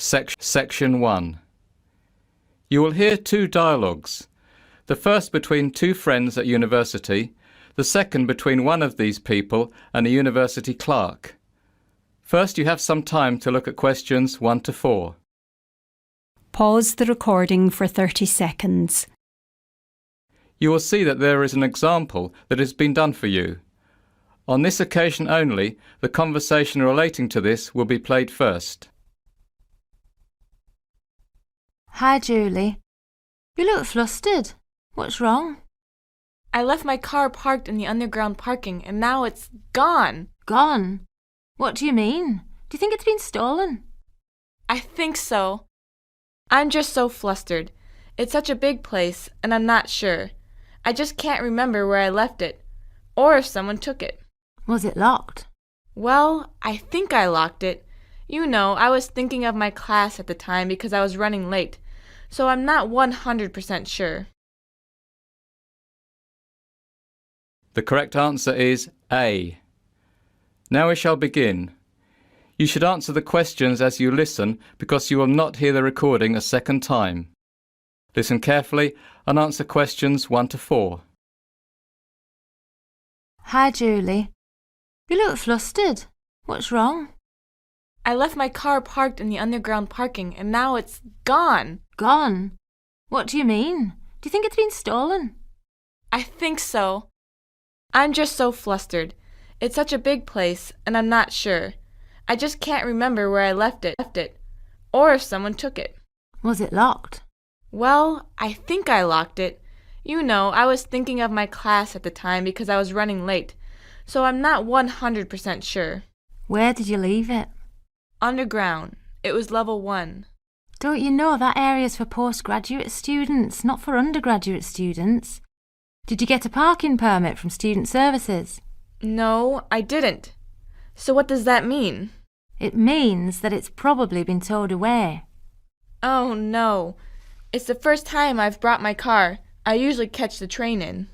Section 1. You will hear two dialogues. The first between two friends at university, the second between one of these people and a university clerk. First, you have some time to look at questions 1 to 4. Pause the recording for 30 seconds. You will see that there is an example that has been done for you. On this occasion only, the conversation relating to this will be played first. Hi, Julie. You look flustered. What's wrong? I left my car parked in the underground parking and now it's gone. Gone? What do you mean? Do you think it's been stolen? I think so. I'm just so flustered. It's such a big place and I'm not sure. I just can't remember where I left it or if someone took it. Was it locked? Well, I think I locked it. You know, I was thinking of my class at the time because I was running late, so I'm not 100% sure. The correct answer is A. Now we shall begin. You should answer the questions as you listen because you will not hear the recording a second time. Listen carefully and answer questions 1 to 4. Hi, Julie. You look flustered. What's wrong? I left my car parked in the underground parking and now it's gone. Gone? What do you mean? Do you think it's been stolen? I think so. I'm just so flustered. It's such a big place and I'm not sure. I just can't remember where I left it or if someone took it. Was it locked? Well, I think I locked it. You know, I was thinking of my class at the time because I was running late, so I'm not 100% sure. Where did you leave it? Underground. It was level 1. Don't you know that area's for postgraduate students, not for undergraduate students? Did you get a parking permit from Student Services? No, I didn't. So what does that mean? It means that it's probably been towed away. Oh no. It's the first time I've brought my car. I usually catch the train in.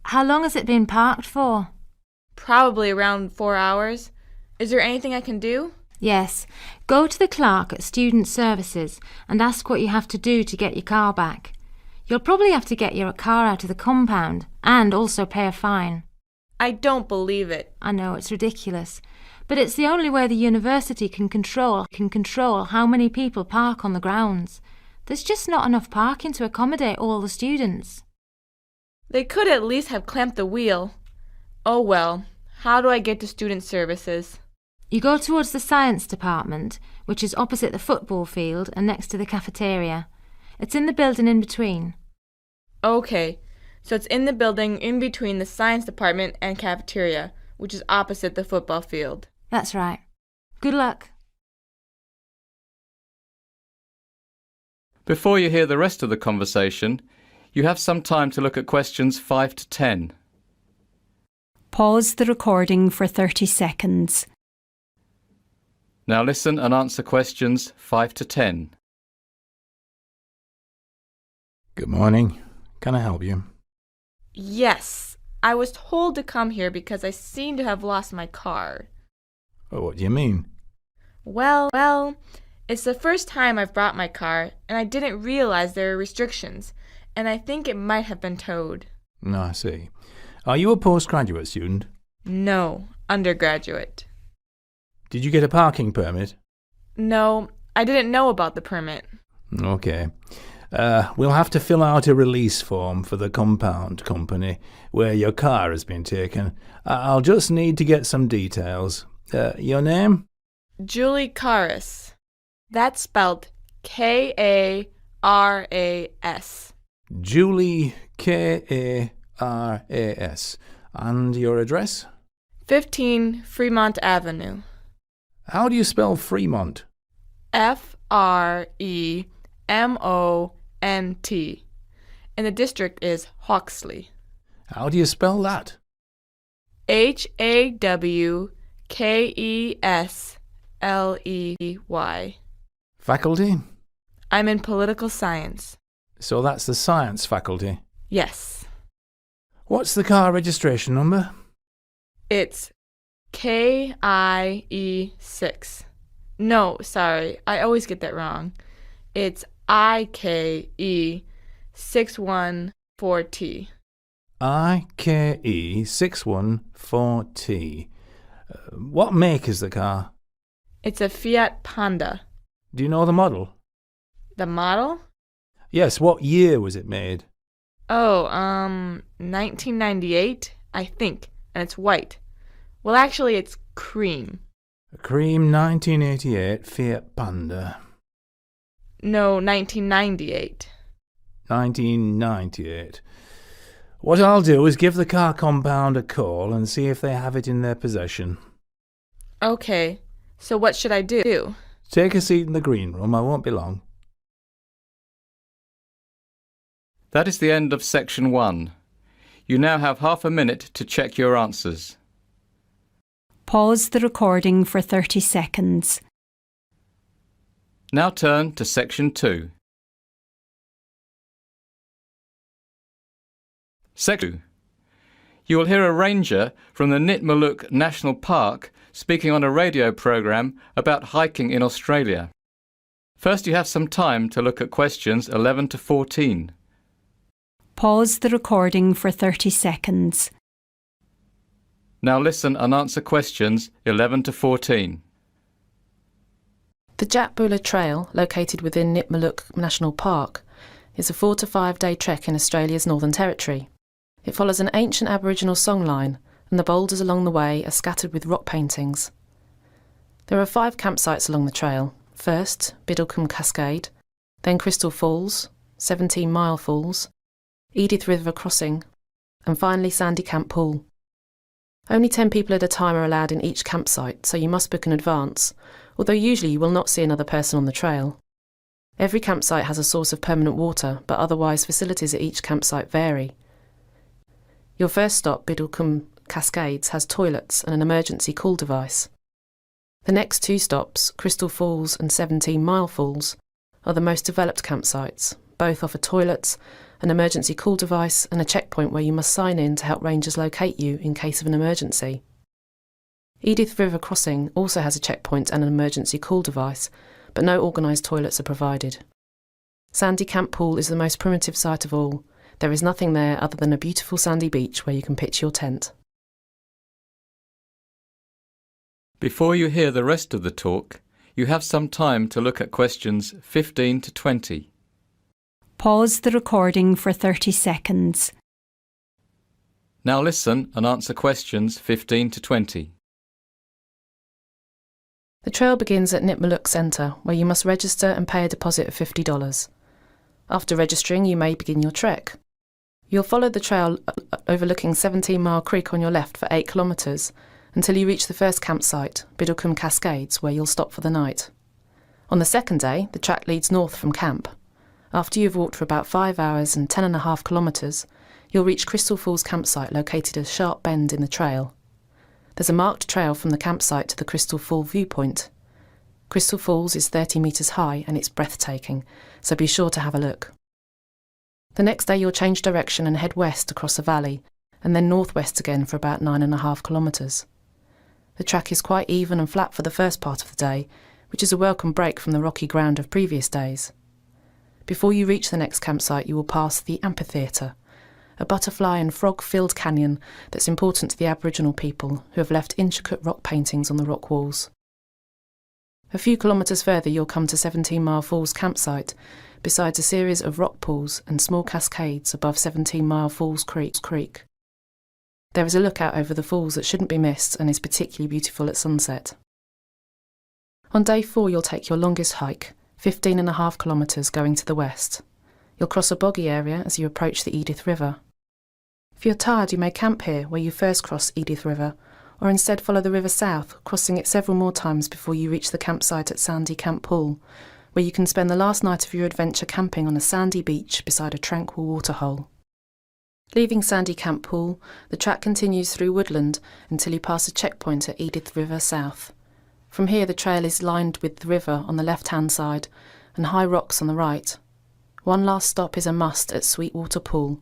How long has it been parked for? Probably around 4 hours. Is there anything I can do? Yes. Go to the clerk at Student Services and ask what you have to do to get your car back. You'll probably have to get your car out of the compound and also pay a fine. I don't believe it. I know, it's ridiculous. But it's the only way the university can control how many people park on the grounds. There's just not enough parking to accommodate all the students. They could at least have clamped the wheel. Oh well, how do I get to Student Services? You go towards the science department, which is opposite the football field and next to the cafeteria. It's in the building in between. Okay, so it's in the building in between the science department and cafeteria, which is opposite the football field. That's right. Good luck. Before you hear the rest of the conversation, you have some time to look at questions 5 to 10. Pause the recording for 30 seconds. Now listen and answer questions 5 to 10. Good morning. Can I help you? Yes, I was told to come here because I seem to have lost my car. Oh, what do you mean? Well, it's the first time I've brought my car, and I didn't realize there were restrictions, and I think it might have been towed. No, I see. Are you a postgraduate student? No, undergraduate. Did you get a parking permit? No, I didn't know about the permit. Okay. We'll have to fill out a release form for the compound company where your car has been taken. I'll just need to get some details. Your name? Julie Karas. That's spelled K-A-R-A-S. Julie K-A-R-A-S. And your address? 15 Fremont Avenue. How do you spell Fremont? F-R-E-M-O-N-T. And the district is Hawksley. How do you spell that? H-A-W-K-E-S-L-E-Y. Faculty? I'm in political science. So that's the science faculty. Yes. What's the car registration number? It's KIE6 No, sorry, I always get that wrong. It's IKE614T. IKE614T. What make is the car? It's a Fiat Panda. Do you know the model? The model? Yes, what year was it made? Oh, 1998, I think, and it's white. Well, actually, it's cream. A cream 1988 Fiat Panda. No, 1998. 1998. What I'll do is give the car compound a call and see if they have it in their possession. Okay, so what should I do? Take a seat in the green room, I won't be long. That is the end of section 1. You now have half a minute to check your answers. Pause the recording for 30 seconds. Now turn to section 2. Section 2. You will hear a ranger from the Nitmaluk National Park speaking on a radio program about hiking in Australia. First, you have some time to look at questions 11 to 14. Pause the recording for 30 seconds. Now listen and answer questions 11 to 14. The JANAKPURI Trail, located within Nitmaluk National Park, is a 4 to 5 day trek in Australia's Northern Territory. It follows an ancient Aboriginal songline, and the boulders along the way are scattered with rock paintings. There are 5 campsites along the trail. First, Biddlecombe Cascade, then Crystal Falls, 17 Mile Falls, Edith River Crossing, and finally Sandy Camp Pool. Only 10 people at a time are allowed in each campsite, so you must book in advance, although usually you will not see another person on the trail. Every campsite has a source of permanent water, but otherwise facilities at each campsite vary. Your first stop, Biddlecombe Cascades, has toilets and an emergency call device. The next 2 stops, Crystal Falls and 17 Mile Falls, are the most developed campsites. Both offer toilets, an emergency call device and a checkpoint where you must sign in to help rangers locate you in case of an emergency. Edith River Crossing also has a checkpoint and an emergency call device, but no organised toilets are provided. Sandy Camp Pool is the most primitive site of all. There is nothing there other than a beautiful sandy beach where you can pitch your tent. Before you hear the rest of the talk, you have some time to look at questions 15 to 20. Pause the recording for 30 seconds. Now listen and answer questions 15 to 20. The trail begins at Nitmaluk Centre, where you must register and pay a deposit of $50. After registering, you may begin your trek. You'll follow the trail overlooking 17 Mile Creek on your left for 8 kilometres until you reach the first campsite, Biddlecombe Cascades, where you'll stop for the night. On the second day, the track leads north from camp. After you've walked for about 5 hours and 10.5 kilometres, you'll reach Crystal Falls campsite located at a sharp bend in the trail. There's a marked trail from the campsite to the Crystal Fall viewpoint. Crystal Falls is 30 metres high and it's breathtaking, so be sure to have a look. The next day you'll change direction and head west across a valley, and then northwest again for about 9.5 kilometres. The track is quite even and flat for the first part of the day, which is a welcome break from the rocky ground of previous days. Before you reach the next campsite you will pass the amphitheatre, a butterfly and frog-filled canyon that's important to the Aboriginal people who have left intricate rock paintings on the rock walls. A few kilometres further you'll come to 17 Mile Falls campsite, besides a series of rock pools and small cascades above 17 Mile Falls Creek. There is a lookout over the falls that shouldn't be missed and is particularly beautiful at sunset. On day 4 you'll take your longest hike, 15.5 kilometres going to the west. You'll cross a boggy area as you approach the Edith River. If you're tired you may camp here where you first cross Edith River, or instead follow the river south, crossing it several more times before you reach the campsite at Sandy Camp Pool, where you can spend the last night of your adventure camping on a sandy beach beside a tranquil waterhole. Leaving Sandy Camp Pool, the track continues through woodland until you pass a checkpoint at Edith River South. From here the trail is lined with the river on the left-hand side and high rocks on the right. One last stop is a must at Sweetwater Pool.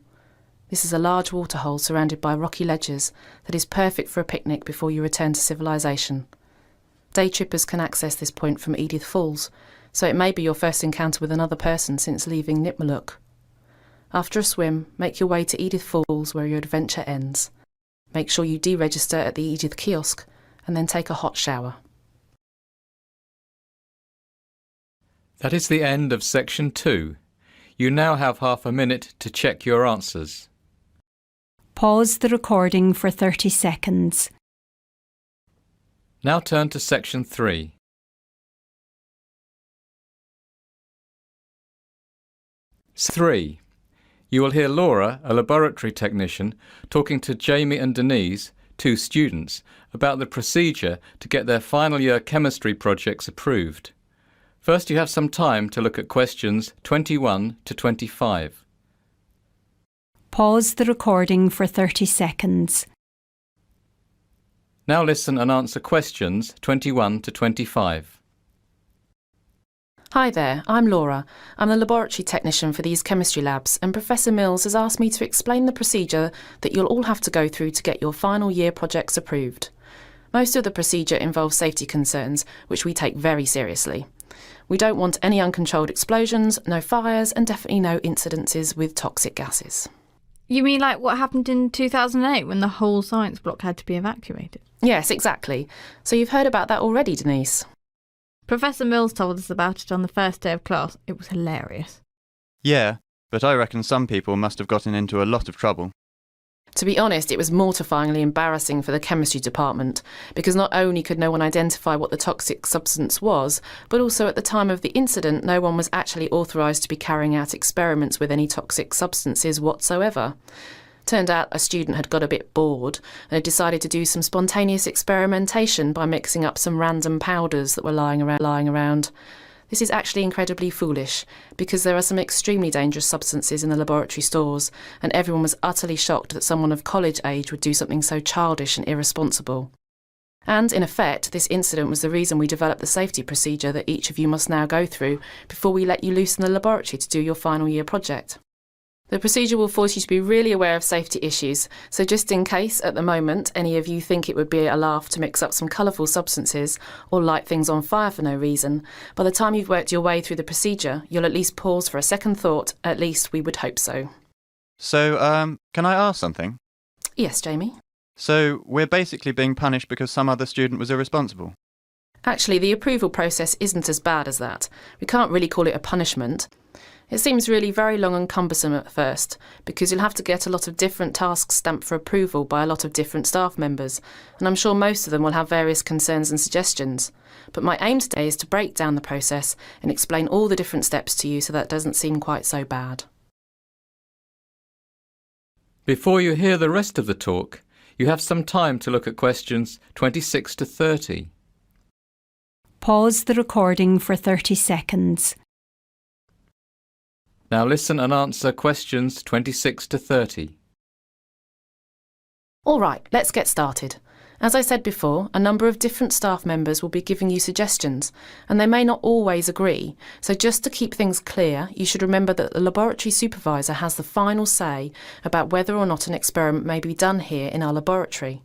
This is a large waterhole surrounded by rocky ledges that is perfect for a picnic before you return to civilization. Day trippers can access this point from Edith Falls, so it may be your first encounter with another person since leaving Nipmuc. After a swim, make your way to Edith Falls where your adventure ends. Make sure you deregister at the Edith kiosk and then take a hot shower. That is the end of section 2. You now have half a minute to check your answers. Pause the recording for 30 seconds. Now turn to section 3. Three. You will hear Laura, a laboratory technician, talking to Jamie and Denise, 2 students, about the procedure to get their final year chemistry projects approved. First, you have some time to look at questions 21 to 25. Pause the recording for 30 seconds. Now listen and answer questions 21 to 25. Hi there, I'm Laura. I'm the laboratory technician for these chemistry labs, and Professor Mills has asked me to explain the procedure that you'll all have to go through to get your final year projects approved. Most of the procedure involves safety concerns, which we take very seriously. We don't want any uncontrolled explosions, no fires, and definitely no incidences with toxic gases. You mean like what happened in 2008 when the whole science block had to be evacuated? Yes, exactly. So you've heard about that already, Denise? Professor Mills told us about it on the first day of class. It was hilarious. Yeah, but I reckon some people must have gotten into a lot of trouble. To be honest, it was mortifyingly embarrassing for the chemistry department, because not only could no one identify what the toxic substance was, but also at the time of the incident no one was actually authorised to be carrying out experiments with any toxic substances whatsoever. Turned out a student had got a bit bored and had decided to do some spontaneous experimentation by mixing up some random powders that were lying around. This is actually incredibly foolish, because there are some extremely dangerous substances in the laboratory stores, and everyone was utterly shocked that someone of college age would do something so childish and irresponsible. And, in effect, this incident was the reason we developed the safety procedure that each of you must now go through before we let you loose in the laboratory to do your final year project. The procedure will force you to be really aware of safety issues, so just in case, at the moment, any of you think it would be a laugh to mix up some colourful substances or light things on fire for no reason, by the time you've worked your way through the procedure, you'll at least pause for a second thought. At least we would hope so. So, can I ask something? Yes, Jamie? So, we're basically being punished because some other student was irresponsible? Actually, the approval process isn't as bad as that. We can't really call it a punishment. It seems really very long and cumbersome at first, because you'll have to get a lot of different tasks stamped for approval by a lot of different staff members, and I'm sure most of them will have various concerns and suggestions. But my aim today is to break down the process and explain all the different steps to you so that it doesn't seem quite so bad. Before you hear the rest of the talk, you have some time to look at questions 26 to 30. Pause the recording for 30 seconds. Now listen and answer questions 26 to 30. All right, let's get started. As I said before, a number of different staff members will be giving you suggestions, and they may not always agree, so just to keep things clear, you should remember that the laboratory supervisor has the final say about whether or not an experiment may be done here in our laboratory.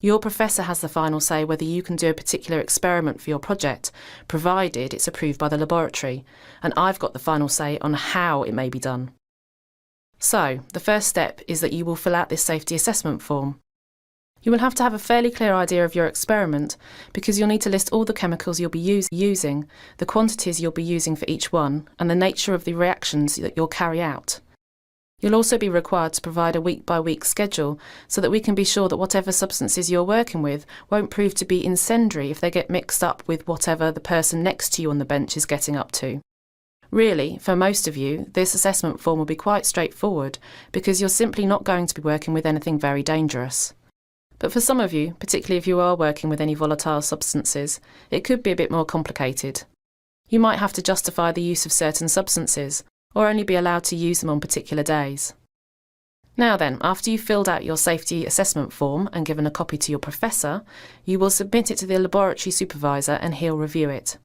Your professor has the final say whether you can do a particular experiment for your project, provided it's approved by the laboratory, and I've got the final say on how it may be done. So, the first step is that you will fill out this safety assessment form. You will have to have a fairly clear idea of your experiment, because you'll need to list all the chemicals you'll be using, the quantities you'll be using for each one, and the nature of the reactions that you'll carry out. You'll also be required to provide a week-by-week schedule so that we can be sure that whatever substances you're working with won't prove to be incendiary if they get mixed up with whatever the person next to you on the bench is getting up to. Really, for most of you, this assessment form will be quite straightforward because you're simply not going to be working with anything very dangerous. But for some of you, particularly if you are working with any volatile substances, it could be a bit more complicated. You might have to justify the use of certain substances, or only be allowed to use them on particular days. Now then, after you've filled out your safety assessment form and given a copy to your professor, you will submit it to the laboratory supervisor and he'll review it.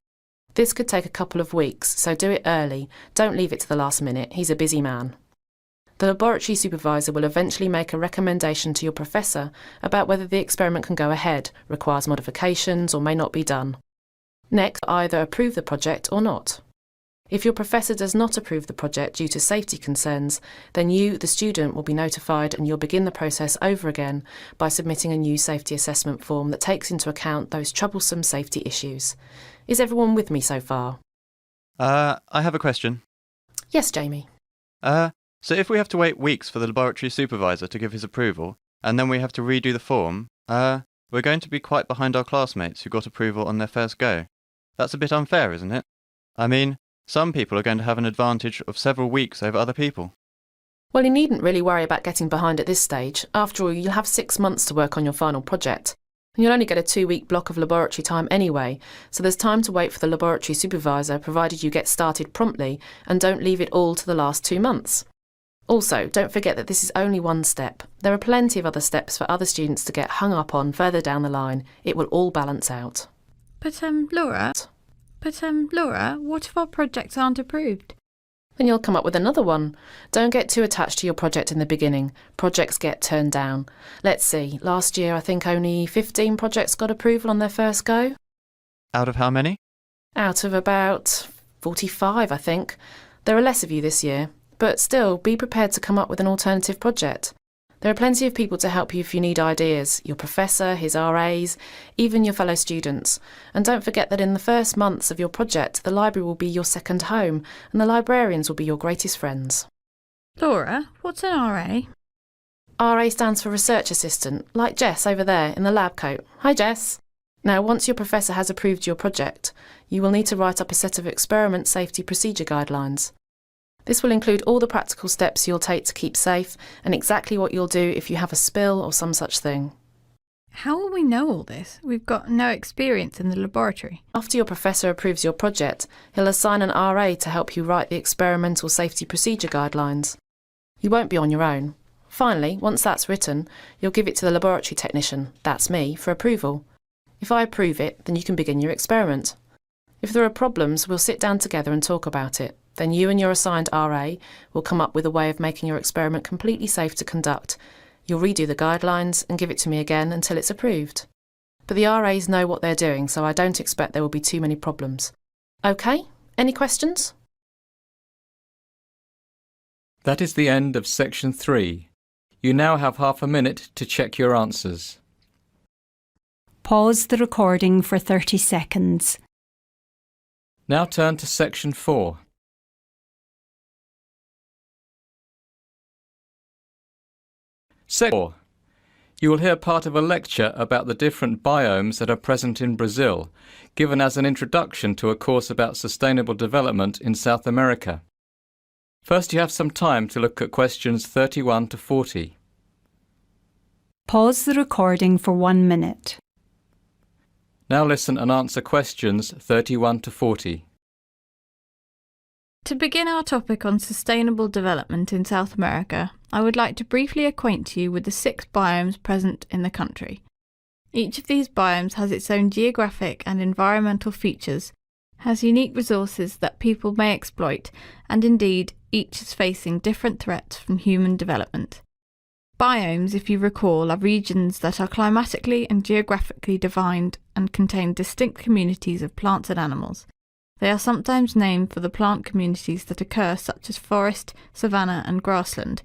This could take a couple of weeks, so do it early. Don't leave it to the last minute. He's a busy man. The laboratory supervisor will eventually make a recommendation to your professor about whether the experiment can go ahead, requires modifications, or may not be done. Next, either approve the project or not. If your professor does not approve the project due to safety concerns, then you, the student, will be notified and you'll begin the process over again by submitting a new safety assessment form that takes into account those troublesome safety issues. Is everyone with me so far? I have a question. Yes, Jamie. So if we have to wait weeks for the laboratory supervisor to give his approval, and then we have to redo the form, we're going to be quite behind our classmates who got approval on their first go. That's a bit unfair, isn't it? I mean, some people are going to have an advantage of several weeks over other people. Well, you needn't really worry about getting behind at this stage. After all, you'll have 6 months to work on your final project. And you'll only get a 2-week block of laboratory time anyway, so there's time to wait for the laboratory supervisor, provided you get started promptly and don't leave it all to the last 2 months. Also, don't forget that this is only one step. There are plenty of other steps for other students to get hung up on further down the line. It will all balance out. But Laura, what if our projects aren't approved? Then you'll come up with another one. Don't get too attached to your project in the beginning. Projects get turned down. Let's see, last year I think only 15 projects got approval on their first go. Out of how many? Out of about 45, I think. There are less of you this year. But still, be prepared to come up with an alternative project. There are plenty of people to help you if you need ideas, your professor, his RAs, even your fellow students. And don't forget that in the first months of your project, the library will be your second home, and the librarians will be your greatest friends. Laura, what's an RA? RA stands for Research Assistant, like Jess over there in the lab coat. Hi, Jess. Now, once your professor has approved your project, you will need to write up a set of experiment safety procedure guidelines. This will include all the practical steps you'll take to keep safe and exactly what you'll do if you have a spill or some such thing. How will we know all this? We've got no experience in the laboratory. After your professor approves your project, he'll assign an RA to help you write the experimental safety procedure guidelines. You won't be on your own. Finally, once that's written, you'll give it to the laboratory technician, that's me, for approval. If I approve it, then you can begin your experiment. If there are problems, we'll sit down together and talk about it. Then you and your assigned RA will come up with a way of making your experiment completely safe to conduct. You'll redo the guidelines and give it to me again until it's approved. But the RAs know what they're doing, so I don't expect there will be too many problems. OK? Any questions? That is the end of section 3. You now have half a minute to check your answers. Pause the recording for 30 seconds. Now turn to section 4. Section 4. You will hear part of a lecture about the different biomes that are present in Brazil, given as an introduction to a course about sustainable development in South America. First, you have some time to look at questions 31 to 40. Pause the recording for 1 minute. Now listen and answer questions 31 to 40. To begin our topic on sustainable development in South America, I would like to briefly acquaint you with the 6 biomes present in the country. Each of these biomes has its own geographic and environmental features, has unique resources that people may exploit, and indeed, each is facing different threats from human development. Biomes, if you recall, are regions that are climatically and geographically defined and contain distinct communities of plants and animals. They are sometimes named for the plant communities that occur, such as forest, savanna and grassland,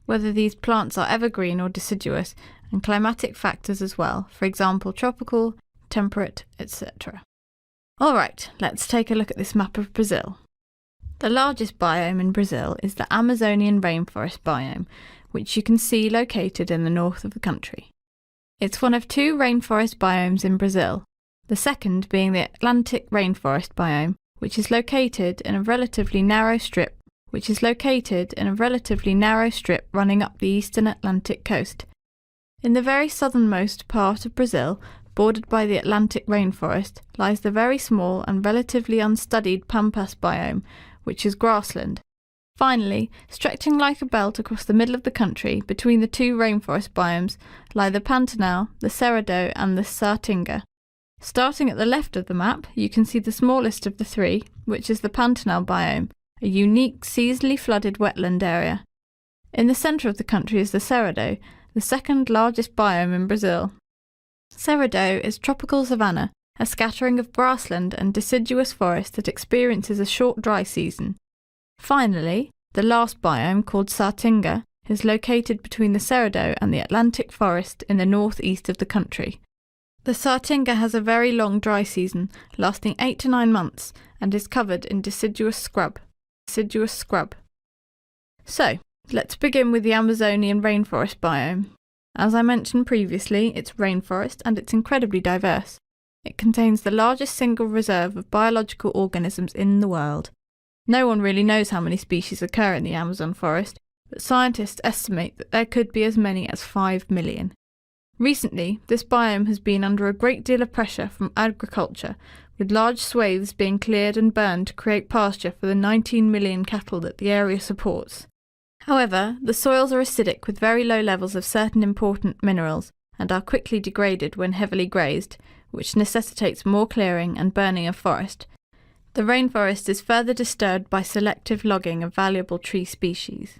whether these plants are evergreen or deciduous, and climatic factors as well, for example tropical, temperate, etc. Alright, let's take a look at this map of Brazil. The largest biome in Brazil is the Amazonian rainforest biome, which you can see located in the north of the country. It's one of 2 rainforest biomes in Brazil, the second being the Atlantic rainforest biome, which is located in a relatively narrow strip running up the eastern Atlantic coast. In the very southernmost part of Brazil, bordered by the Atlantic rainforest, lies the very small and relatively unstudied Pampas biome, which is grassland. Finally, stretching like a belt across the middle of the country, between the 2 rainforest biomes, lie the Pantanal, the Cerrado and the Saatinga. Starting at the left of the map, you can see the smallest of the 3, which is the Pantanal biome, a unique seasonally flooded wetland area. In the centre of the country is the Cerrado, the second largest biome in Brazil. Cerrado is tropical savanna, a scattering of grassland and deciduous forest that experiences a short dry season. Finally, the last biome, called Saatinga, is located between the Cerrado and the Atlantic forest in the northeast of the country. The Saatinga has a very long dry season, lasting 8 to 9 months, and is covered in deciduous scrub. So, let's begin with the Amazonian rainforest biome. As I mentioned previously, it's rainforest and it's incredibly diverse. It contains the largest single reserve of biological organisms in the world. No one really knows how many species occur in the Amazon forest, but scientists estimate that there could be as many as 5 million. Recently, this biome has been under a great deal of pressure from agriculture, with large swathes being cleared and burned to create pasture for the 19 million cattle that the area supports. However, the soils are acidic with very low levels of certain important minerals and are quickly degraded when heavily grazed, which necessitates more clearing and burning of forest. The rainforest is further disturbed by selective logging of valuable tree species.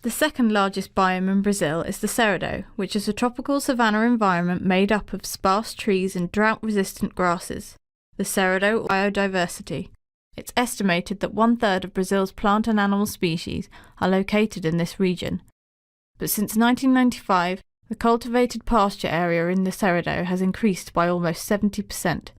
The second largest biome in Brazil is the Cerrado, which is a tropical savanna environment made up of sparse trees and drought-resistant grasses. The Cerrado biodiversity. It's estimated that 1/3 of Brazil's plant and animal species are located in this region. But since 1995, the cultivated pasture area in the Cerrado has increased by almost 70%.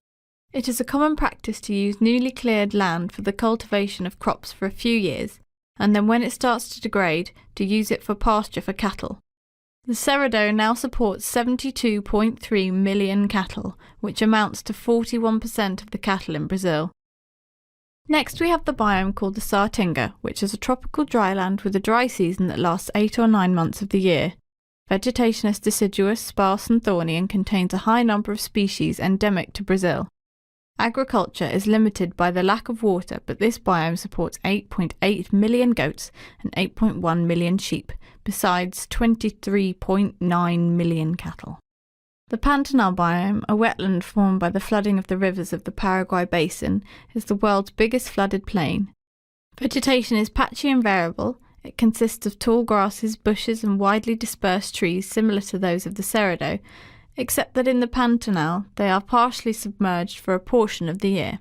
It is a common practice to use newly cleared land for the cultivation of crops for a few years, and then when it starts to degrade, to use it for pasture for cattle. The Cerrado now supports 72.3 million cattle, which amounts to 41% of the cattle in Brazil. Next we have the biome called the Saatinga, which is a tropical dryland with a dry season that lasts 8 or 9 months of the year. Vegetation is deciduous, sparse and thorny and contains a high number of species endemic to Brazil. Agriculture is limited by the lack of water, but this biome supports 8.8 million goats and 8.1 million sheep, besides 23.9 million cattle. The Pantanal biome, a wetland formed by the flooding of the rivers of the Paraguay Basin, is the world's biggest flooded plain. Vegetation is patchy and variable. It consists of tall grasses, bushes and widely dispersed trees similar to those of the Cerrado, except that in the Pantanal they are partially submerged for a portion of the year.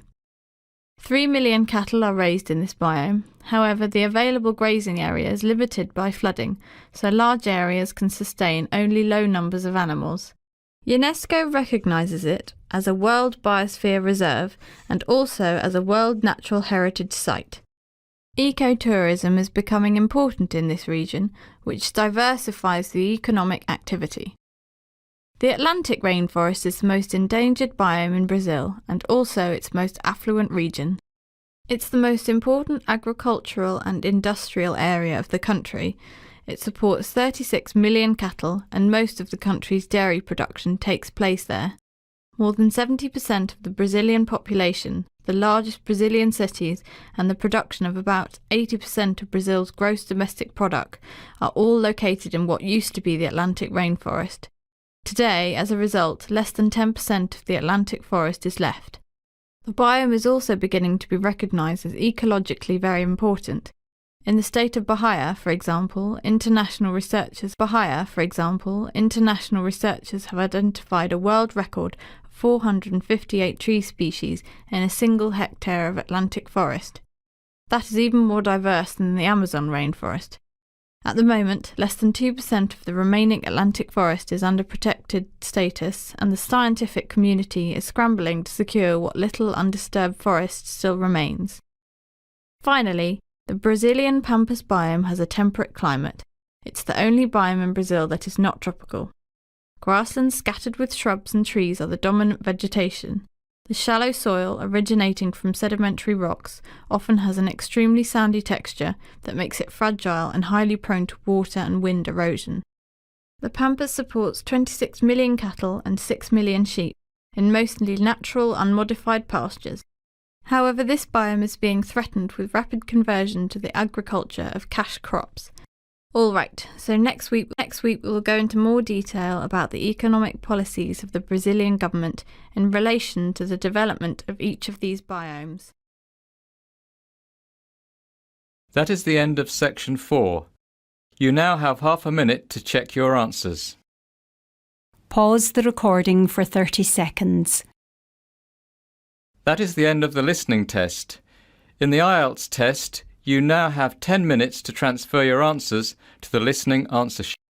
3 million cattle are raised in this biome. However, the available grazing area is limited by flooding, so large areas can sustain only low numbers of animals. UNESCO recognises it as a World Biosphere Reserve and also as a World Natural Heritage Site. Ecotourism is becoming important in this region, which diversifies the economic activity. The Atlantic rainforest is the most endangered biome in Brazil and also its most affluent region. It's the most important agricultural and industrial area of the country. It supports 36 million cattle and most of the country's dairy production takes place there. More than 70% of the Brazilian population, the largest Brazilian cities and the production of about 80% of Brazil's gross domestic product are all located in what used to be the Atlantic rainforest. Today, as a result, less than 10% of the Atlantic forest is left. The biome is also beginning to be recognised as ecologically very important. In the state of Bahia, for example, international researchers have identified a world record of 458 tree species in a single hectare of Atlantic forest. That is even more diverse than the Amazon rainforest. At the moment, less than 2% of the remaining Atlantic forest is under protected status, and the scientific community is scrambling to secure what little undisturbed forest still remains. Finally, the Brazilian Pampas biome has a temperate climate. It's the only biome in Brazil that is not tropical. Grasslands scattered with shrubs and trees are the dominant vegetation. The shallow soil, originating from sedimentary rocks, often has an extremely sandy texture that makes it fragile and highly prone to water and wind erosion. The Pampas supports 26 million cattle and 6 million sheep, in mostly natural, unmodified pastures. However, this biome is being threatened with rapid conversion to the agriculture of cash crops. Alright, so next week we will go into more detail about the economic policies of the Brazilian government in relation to the development of each of these biomes. That is the end of section 4. You now have half a minute to check your answers. Pause the recording for 30 seconds. That is the end of the listening test. In the IELTS test, you now have 10 minutes to transfer your answers to the listening answer sheet.